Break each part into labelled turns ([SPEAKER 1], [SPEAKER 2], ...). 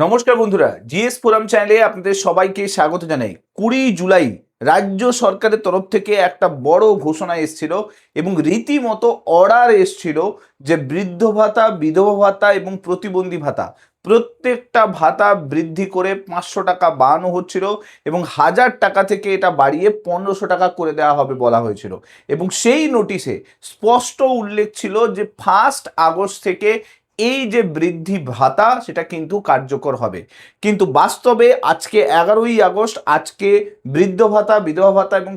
[SPEAKER 1] নমস্কার বন্ধুরা, GS forum চ্যানেলে আপনাদের সবাইকে স্বাগত জানাই। 20 জুলাই রাজ্য সরকারের তরফ থেকে একটা বড় ঘোষণা এসেছিল এবং রীতিমতো অর্ডার এসেছিল যে বৃদ্ধ ভাতা, বিধবা ভাতা এবং প্রতিবন্ধী ভাতা প্রত্যেকটা ভাতা বৃদ্ধি করে 500 টাকা বাড়ানো হচ্ছিল এবং 1000 টাকা থেকে এটা বাড়িয়ে 1500 টাকা করে দেওয়া হবে বলা হয়েছিল। এবং সেই নোটিশে স্পষ্ট উল্লেখ ছিল যে 1 আগস্ট থেকে এই যে বৃদ্ধি ভাতা সেটা কিন্তু কার্যকর হবে। কিন্তু বাস্তবে আজকে 11ই আগস্ট, আজকে বৃদ্ধ ভাতা, বিধবা ভাতা এবং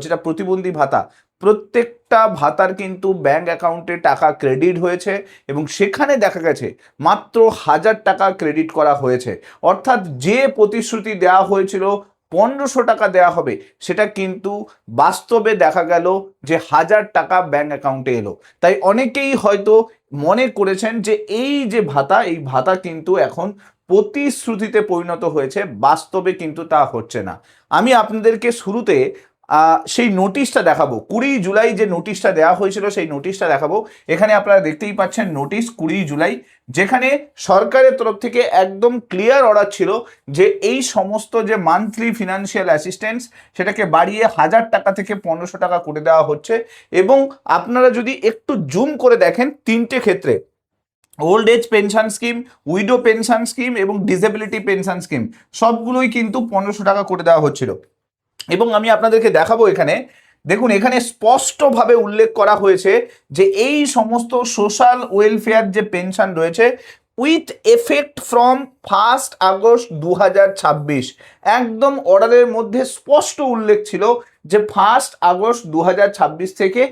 [SPEAKER 1] যেটা প্রতিবন্ধী ভাতা, প্রত্যেকটা ভাতার কিন্তু ব্যাংক অ্যাকাউন্টে টাকা ক্রেডিট হয়েছে এবং সেখানে দেখা গেছে মাত্র 1000 টাকা ক্রেডিট করা হয়েছে। অর্থাৎ যে প্রতিশ্রুতি দেওয়া হয়েছিল 1500 টাকা দেওয়া হবে, সেটা কিন্তু বাস্তবে দেখা গেল যে 1000 টাকা ব্যাংক অ্যাকাউন্টে এলো। তাই অনেকেই হয়তো মনে করেছেন যে এই যে ভাতা, এই ভাতা কিন্তু এখন প্রতিশ্রুতিতে পরিণত হয়েছে, বাস্তবে কিন্তু তা হচ্ছে না। আমি আপনাদেরকে শুরুতে সেই নোটিশটা দেখাবো। 20 জুলাই যে নোটিশটা দেওয়া হয়েছিল সেই নোটিশটা দেখাবো। এখানে আপনারা দেখতেই পাচ্ছেন নোটিশ 20 জুলাই, যেখানে সরকারের তরফ থেকে একদম ক্লিয়ার অর্ডার ছিল যে এই সমস্ত যে মান্থলি ফিনান্সিয়াল অ্যাসিস্ট্যান্স সেটাকে বাড়িয়ে 1000 টাকা থেকে 1500 টাকা করে দেওয়া হচ্ছে। এবং আপনারা যদি একটু জুম করে দেখেন, তিনটে ক্ষেত্রে old age pension scheme, widow pension scheme এবং ডিসেবিলিটি পেনশন স্কিম সবগুলোই কিন্তু 1500 টাকা করে দেওয়া হচ্ছিল। এবং আমি আপনাদেরকে দেখাবো এখানে, দেখুন এখানে স্পষ্টভাবে উল্লেখ করা হয়েছে যে এই সমস্ত সোশ্যাল ওয়েলফেয়ার যে পেনশন রয়েছে উইথ এফেক্ট ফ্রম 1 আগস্ট 2026, একদম অর্ডারের মধ্যে স্পষ্ট উল্লেখ ছিল যে 1 আগস্ট 2026 থেকে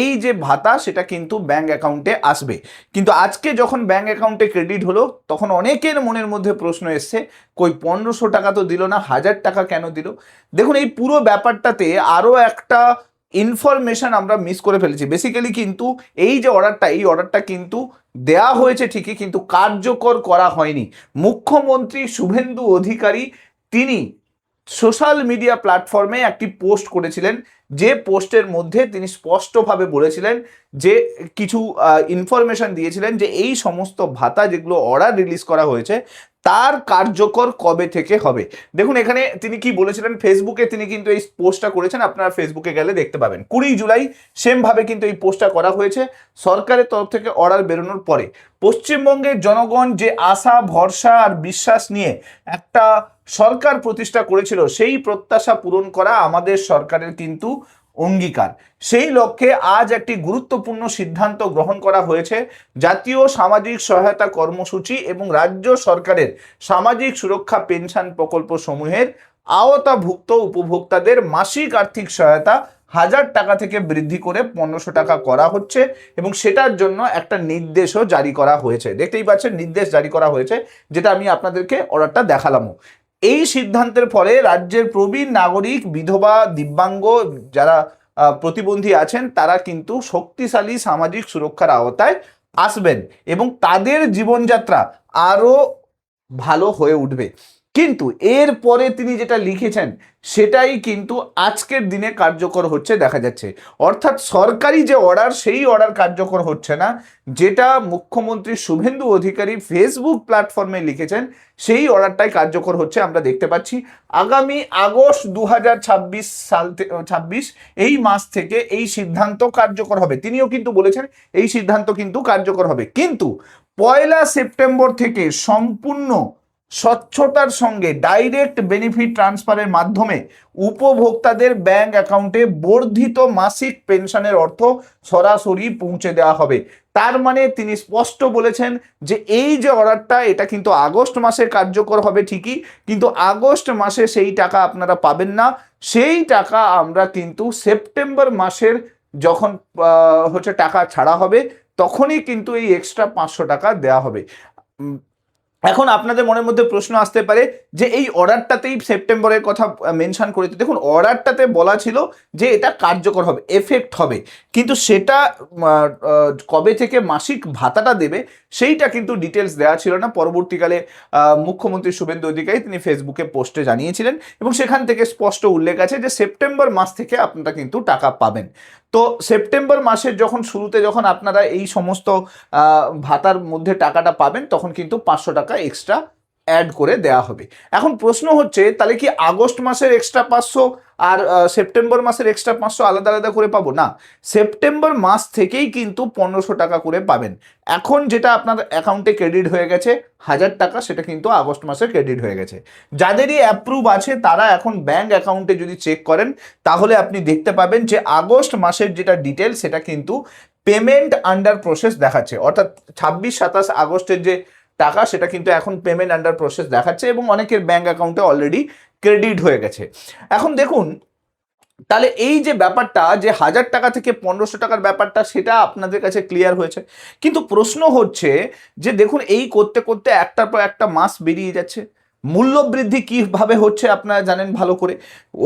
[SPEAKER 1] এই যে ভাতা সেটা কিন্তু ব্যাংক অ্যাকাউন্টে আসবে। কিন্তু আজকে যখন ব্যাংক অ্যাকাউন্টে ক্রেডিট হলো তখন অনেকের মনের মধ্যে প্রশ্ন এসছে, কই 1500 টাকা তো দিল না, 1000 টাকা কেন দিল? দেখুন এই পুরো ব্যাপারটাতে আরও একটা ইনফরমেশন আমরা মিস করে ফেলেছি। বেসিক্যালি কিন্তু এই যে অর্ডারটা, এই অর্ডারটা কিন্তু দেয়া হয়েছে ঠিকই, কিন্তু কার্যকর করা হয়নি। মুখ্যমন্ত্রী শুভেন্দু অধিকারী তিনি সোশ্যাল মিডিয়া প্ল্যাটফর্মে একটি পোস্ট করেছিলেন, যে পোস্টের মধ্যে তিনি স্পষ্টভাবে বলেছিলেন যে কিছু ইনফরমেশন দিয়েছিলেন যে এই সমস্ত ভাতা যেগুলো অর্ডার রিলিজ করা হয়েছে তার কার্যকর কবে থেকে হবে। দেখুন এখানে তিনি কি বলেছিলেন, ফেসবুকে তিনি কিন্তু এই পোস্টটা করেছেন, আপনারা ফেসবুকে গেলে দেখতে পাবেন। 20 জুলাই সেমভাবে কিন্তু এই পোস্টটা করা হয়েছে সরকারের তরফ থেকে অর্ডার বেরোনোর পরে। পশ্চিমবঙ্গের জনগণ যে আশা, ভরসা আর বিশ্বাস নিয়ে একটা সরকার প্রতিষ্ঠা করেছিল, সেই প্রত্যাশা পূরণ করা আমাদের সরকারের কিন্তু অঙ্গীকার। সেই লক্ষ্যে আজ একটি গুরুত্বপূর্ণ সিদ্ধান্ত গ্রহণ করা হয়েছে। জাতীয় সামাজিক সহায়তা কর্মসূচি এবং রাজ্য সরকারের সামাজিক সুরক্ষা পেনশন প্রকল্প সমূহের আওতাভুক্ত উপভোক্তাদের মাসিক আর্থিক সহায়তা 1000 টাকা থেকে বৃদ্ধি করে 1500 টাকা করা হচ্ছে এবং সেটার জন্য একটা নির্দেশও জারি করা হয়েছে। দেখতেই পাচ্ছেন নির্দেশ জারি করা হয়েছে, যেটা আমি আপনাদেরকে অর্ডারটা দেখালামও। এই সিদ্ধান্তের ফলে রাজ্যের প্রবীণ নাগরিক, বিধবা, দিব্যাঙ্গ যারা প্রতিবন্ধী আছেন তারা কিন্তু শক্তিশালী সামাজিক সুরক্ষার আওতায় আসবেন এবং তাদের জীবনযাত্রা আরও ভালো হয়ে উঠবে। কিন্তু এরপরে তিনি যেটা লিখেছেন সেটাই কিন্তু আজকের দিনে কার্যকর হচ্ছে দেখা যাচ্ছে। অর্থাৎ সরকারি যে অর্ডার, সেই অর্ডার কার্যকর হচ্ছে না। যেটা মুখ্যমন্ত্রী শুভেন্দু অধিকারী ফেসবুক প্ল্যাটফর্মে লিখেছেন সেই অর্ডারটাই কার্যকর হচ্ছে আমরা দেখতে পাচ্ছি। আগামী আগস্ট 2026 এই মাস থেকে এই সিদ্ধান্ত কার্যকর হবে। তিনিও কিন্তু বলেছেন এই সিদ্ধান্ত কিন্তু কার্যকর হবে, কিন্তু 1 সেপ্টেম্বর থেকে সম্পূর্ণ স্বচ্ছতার সঙ্গে ডাইরেক্ট বেনিফিট ট্রান্সফারের মাধ্যমে উপভোক্তাদের ব্যাংক অ্যাকাউন্টে বর্ধিত মাসিক পেনশনের অর্থ সরাসরি পৌঁছে দেওয়া হবে। তার মানে তিনি স্পষ্ট বলেছেন যে এই যে অর্ডারটা, এটা কিন্তু আগস্ট মাসে কার্যকর হবে ঠিকই, কিন্তু আগস্ট মাসে সেই টাকা আপনারা পাবেন না। সেই টাকা আমরা কিন্তু সেপ্টেম্বর মাসের যখন টাকা ছাড়া হবে তখনই কিন্তু এই এক্সট্রা 500 টাকা দেওয়া হবে। এখন আপনাদের মনের মধ্যে প্রশ্ন আসতে পারে যে এই অর্ডারটাতেই সেপ্টেম্বরের কথা মেনশন করেছে। দেখুন অর্ডারটাতে বলা ছিল যে এটা কার্যকর হবে, এফেক্ট হবে, কিন্তু সেটা কবে থেকে মাসিক ভাতাটা দেবে সেইটা কিন্তু ডিটেলস দেওয়া ছিল না। পরবর্তীকালে মুখ্যমন্ত্রী শুভেন্দু অধিকারী তিনি ফেসবুকে পোস্টে জানিয়েছিলেন এবং সেখান থেকে স্পষ্ট উল্লেখ আছে যে সেপ্টেম্বর মাস থেকে আপনারা কিন্তু টাকা পাবেন। তো সেপ্টেম্বর মাসের যখন শুরুতে যখন আপনারা এই সমস্ত ভাতার মধ্যে টাকাটা পাবেন তখন কিন্তু 500 টাকা এক্সট্রা অ্যাড করে দেওয়া হবে। এখন প্রশ্ন হচ্ছে, তাহলে কি আগস্ট মাসের এক্সট্রা 500 আর সেপ্টেম্বর মাসের এক্সট্রা 500 আলাদা আলাদা করে পাবো? না, সেপ্টেম্বর মাস থেকেই কিন্তু 1500 টাকা করে পাবেন। এখন যেটা আপনার অ্যাকাউন্টে ক্রেডিট হয়ে গেছে 1000 টাকা, সেটা কিন্তু আগস্ট মাসে ক্রেডিট হয়ে গেছে। যাদেরই অ্যাপ্রুভ আছে তারা এখন ব্যাঙ্ক অ্যাকাউন্টে যদি চেক করেন তাহলে আপনি দেখতে পাবেন যে আগস্ট মাসের যেটা ডিটেল সেটা কিন্তু পেমেন্ট আন্ডার প্রসেস দেখাচ্ছে, অর্থাৎ 26-27 আগস্টের যে টাকা সেটা কিন্তু এখন পেমেন্ট আন্ডার প্রসেস দেখাচ্ছে এবং অনেকের ব্যাঙ্ক অ্যাকাউন্টে অলরেডি ক্রেডিট হয়ে গেছে। এখন দেখুন, তাহলে এই যে ব্যাপারটা যে 1000 টাকা থেকে 1500 টাকার ব্যাপারটা সেটা আপনাদের কাছে ক্লিয়ার হয়েছে, কিন্তু প্রশ্ন হচ্ছে যে দেখুন এই করতে করতে একটার পর একটা মাস বেরিয়ে যাচ্ছে, মূল্য বৃদ্ধি কিভাবে হচ্ছে আপনারা জানেন ভালো করে,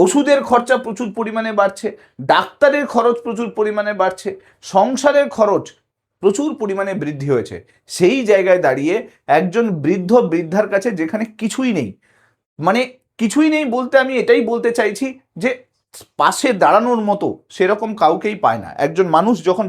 [SPEAKER 1] ওষুধের খরচা প্রচুর পরিমাণে বাড়ছে, ডাক্তারের খরচ প্রচুর পরিমাণে বাড়ছে, সংসারের খরচ প্রচুর পরিমাণে বৃদ্ধি হয়েছে। সেই জায়গায় দাঁড়িয়ে একজন বৃদ্ধ বৃদ্ধার কাছে যেখানে কিছুই নেই, মানে কিছুই নেই বলতে আমি এটাই বলতে চাইছি যে পাশে দাঁড়ানোর মতো সেরকম কাউকেই পায় না। একজন মানুষ যখন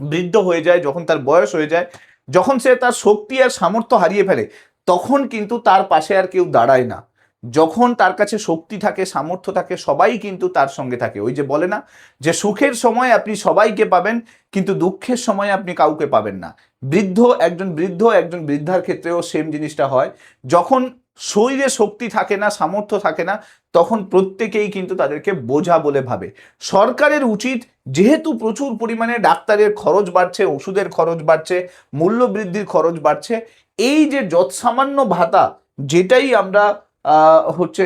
[SPEAKER 1] বৃদ্ধ হয়ে যায়, যখন তার বয়স হয়ে যায়, যখন সে তার শক্তি আর সামর্থ্য হারিয়ে ফেলে, তখন কিন্তু তার পাশে আর কেউ দাঁড়ায় না। যখন তার কাছে শক্তি থাকে, সামর্থ্য থাকে, সবাই কিন্তু তার সঙ্গে থাকে। ওই যে বলে না যে সুখের সময় আপনি সবাইকে পাবেন কিন্তু দুঃখের সময় আপনি কাউকে পাবেন না। একজন বৃদ্ধার ক্ষেত্রেও সেম জিনিসটা হয়। যখন শরীরে শক্তি থাকে না, সামর্থ্য থাকে না, তখন প্রত্যেকেই কিন্তু তাদেরকে বোঝা বলে ভাবে। সরকারের উচিত, যেহেতু প্রচুর পরিমাণে ডাক্তারের খরচ বাড়ছে, ওষুধের খরচ বাড়ছে, মূল্য বৃদ্ধির খরচ বাড়ছে, এই যে যৎসামান্য ভাতা যেটাই আমরা হচ্ছে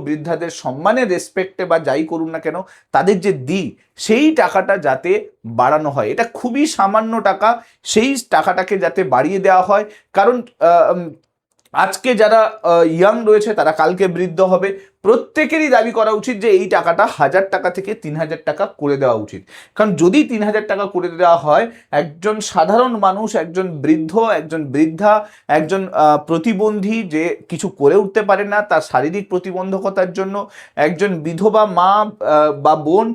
[SPEAKER 1] বৃদ্ধাদের সম্মানের রেসপেক্টে বা যাই করুন না কেন তাদের যে দিই, সেই টাকাটা যাতে বাড়ানো হয়। এটা খুবই সামান্য টাকা, সেই টাকাটাকে যাতে বাড়িয়ে দেওয়া হয়। কারণ আজকে যারা ইয়াং রয়েছে তারা কালকে বৃদ্ধ হবে। প্রত্যেকেরই দাবি করা উচিত যে এই টাকাটা 1000 টাকা থেকে 3000 টাকা করে দেওয়া উচিত। কারণ যদি 3000 টাকা করে দেওয়া হয়, একজন সাধারণ মানুষ, একজন বৃদ্ধ, একজন বৃদ্ধা, একজন প্রতিবন্ধী যে কিছু করে উঠতে পারে না তার শারীরিক প্রতিবন্ধকতার জন্য, একজন বিধবা মা বা বোন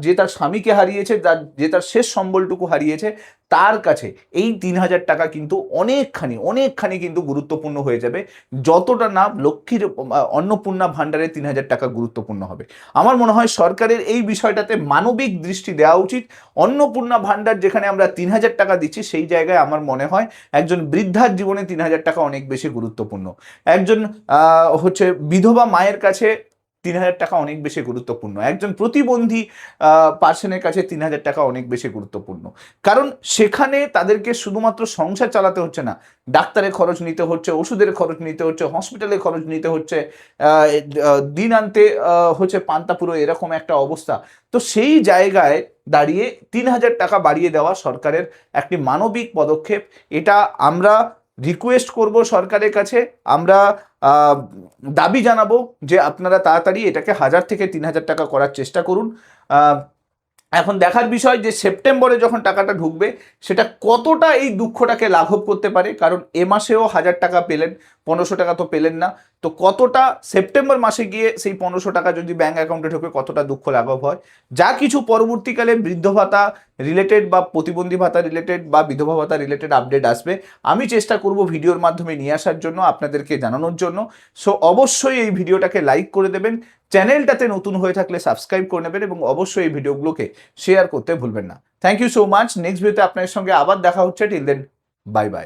[SPEAKER 1] যে তার স্বামীকে হারিয়েছে, যে তার শেষ সম্বলটুকু হারিয়েছে, তার কাছে এই 3000 টাকা কিন্তু অনেকখানি কিন্তু গুরুত্বপূর্ণ হয়ে যাবে, যতটা না লক্ষ্মীর অন্নপূর্ণা ভাণ্ডারে 3000 টাকা গুরুত্বপূর্ণ হবে। আমার মনে হয় সরকারের এই বিষয়টাতে মানবিক দৃষ্টি দেওয়া উচিত। অন্নপূর্ণা ভাণ্ডার যেখানে আমরা 3000 টাকা দিচ্ছি, সেই জায়গায় আমার মনে হয় একজন বৃদ্ধার জীবনে 3000 টাকা অনেক বেশি গুরুত্বপূর্ণ। একজন বিধবা মায়ের কাছে 3000 টাকা অনেক বেশি গুরুত্বপূর্ণ। একজন প্রতিবন্ধী পার্সনের কাছে 3000 টাকা অনেক বেশি গুরুত্বপূর্ণ। কারণ সেখানে তাদেরকে শুধুমাত্র সংসার চালাতে হচ্ছে না, ডাক্তারের খরচ নিতে হচ্ছে, ওষুধের খরচ নিতে হচ্ছে, হসপিটালের খরচ নিতে হচ্ছে, দিন আনতে হচ্ছে পান্তা পুরো এরকম একটা অবস্থা। তো সেই জায়গায় দাঁড়িয়ে 3000 টাকা বাড়িয়ে দেওয়া সরকারের একটি মানবিক পদক্ষেপ। এটা আমরা রিকোয়েস্ট করব সরকারের কাছে, আমরা দাবি জানাবো যে আপনারা তাড়াতাড়ি এটাকে 1000 থেকে 3000 টাকা করার চেষ্টা করুন। এখন দেখার বিষয় যে সেপ্টেম্বরে যখন টাকাটা ঢুকবে সেটা কতটা এই দুঃখটাকে লাঘব করতে পারে। কারণ এ মাসেও 1000 টাকা পেলেন, 1500 টাকা তো পেলেন না, তো কতটা সেপ্টেম্বর মাসে গিয়ে সেই 1500 টাকা যদি ব্যাঙ্ক অ্যাকাউন্টে ঢোকে কতটা দুঃখ লাঘব হয়। যা কিছু পরবর্তীকালে বৃদ্ধ ভাতা রিলেটেড বা প্রতিবন্ধী ভাতা রিলেটেড বা বিধবা ভাতা রিলেটেড আপডেট আসবে, আমি চেষ্টা করব ভিডিওর মাধ্যমে নিয়ে আসার জন্য, আপনাদেরকে জানানোর জন্য। সো অবশ্যই এই ভিডিওটাকে লাইক করে দেবেন, চ্যানেলটাতে নতুন হয়ে থাকলে সাবস্ক্রাইব করে নেবেন এবং অবশ্যই এই ভিডিওগুলোকে শেয়ার করতে ভুলবেন না। Thank you so much. Next ভিডিওতে আপনাদের সঙ্গে আবার দেখা হচ্ছে। Till then, bye by.